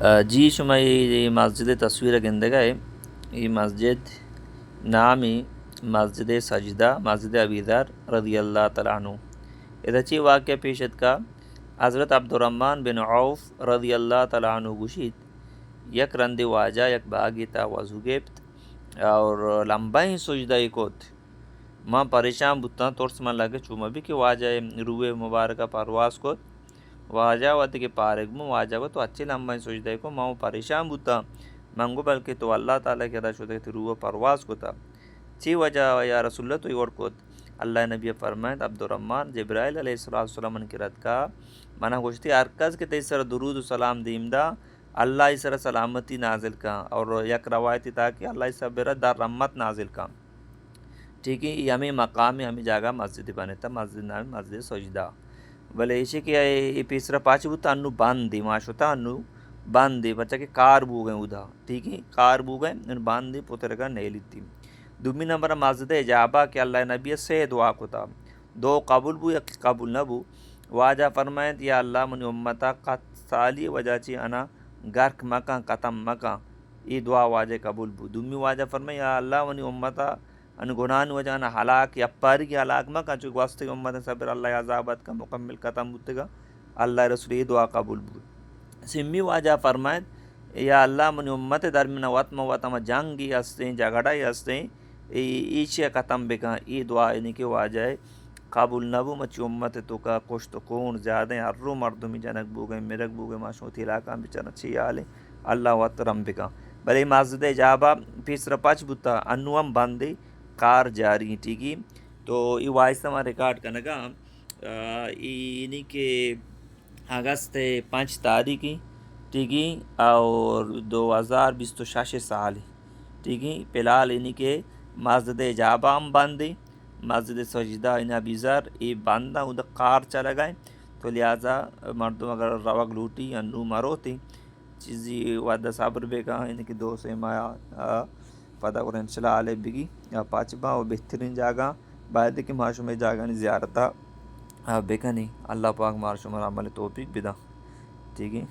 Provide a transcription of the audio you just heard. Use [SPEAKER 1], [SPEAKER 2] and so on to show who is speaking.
[SPEAKER 1] جی شما یہ مسجد تصویر گندگا ہے. یہ مسجد نامی مسجد سجدہ مسجد ابی ذر رضی اللہ تعالیٰ عنہ. ادھچی واقعہ پیشت کا حضرت عبدالرحمن بن عوف رضی اللہ تعالیٰ عنہ گوشید یک رند واجہ یک باگی تا وضو گیپت اور لمبائی سجدہ کوت. ماں پریشان بتا ترس من لگے چوما بھی کہ واجہ روئے مبارکہ پرواز کوت. واجہ وقت کے پارگ مو واجہ کو تو اچھی لمبائی سجدہ کو ماں پریشان بتا منگو بلکہ تو اللہ تعالیٰ کے ادا شدہ تھی روح پرواز کو تا چی وجہ یا رسول اللہ تو یہ کوت. اللہ نبی فرمائد عبدالرحمن جبرائیل علیہ السلام کی رد کا منہ گوشتی ارکز کے تیسر درود و سلام دیم دا اللہ اس طرح سلامتی نازل کا اور یک روایتی تاکہ اللہ اس طرح در رحمت نازل کا. ٹھیک ہے. یہ ہمیں مقام ہمیں جگہ مسجد بنے تھا مسجد نام مسجد سجدہ بلے اسی کہ یہ پیسرا پاچی بوتا انو باندھی معاشوتا انو باندھی بچہ کہ کار بو گئے ادا. ٹھیک ہے. کار بو گئے ان باندھی پوتر کا نہیں لیتی. دومی نمبر مسجد اجابہ کہ اللہ نبی سے دعا کو تا دو قبول بو یا قبول نہ بو. واجہ فرمائد یا اللہ منی امتا قط سالی وجہ چی انا گرک مکان قتم مکان یہ دعا واجہ قبول بو. دومی واجہ فرمائد یا اللہ منی امتا ان گناہن وجہ انا ہلاک یا پاری کی ہلاک مکان چونکہ واسطے امت صبر اللہ عذابت کا مکمل ختم ہوتے گا اللہ رسول یہ دعا قبول بو. سمی واجہ فرمائد یا اللہ منی امت درمیان وطم وطم جنگی ہستیں جگڑائی ہستیں ایچے ختم بکا یہ دعا یعنی کہ واجہ قابل نبو مچی امت تو کا کشت کون زیادہ ہر رو مردمی جنک بو گئے مرک بو گئے ماشوتی علاقہ بچانا چھی آلے اللہ وطرم بکا. بلے مسجد اجابہ پیسر پاچ بوتا انوام باندھی کار جاری. ٹھیک ہے. تو یہ وائس ہمارا ریکارڈ کرنے کا یعنی کہ اگست 5 تاریخی. ٹھیک ہے. اور 2026 سال. ٹھیک ہے. فلحال یعنی کہ مسجد اجابہ ہم باندھی مسجد سجدہ ان ابی ذر یہ باندھا ادھر کار چلا گئے تو لہٰذا مردم اگر روگ لوٹی انو مروتی چیزی وعدہ صبر بے کا یعنی کہ دو سے مایا پتہ کریں انشاءاللہ آلے بگی یا پاچبا اور بہترین جگہ باید کہ معاشو میں جگہ نہیں زیارتہ بے کا نہیں اللہ پاک معاشو میں عمل توفیق بدا. ٹھیک ہے.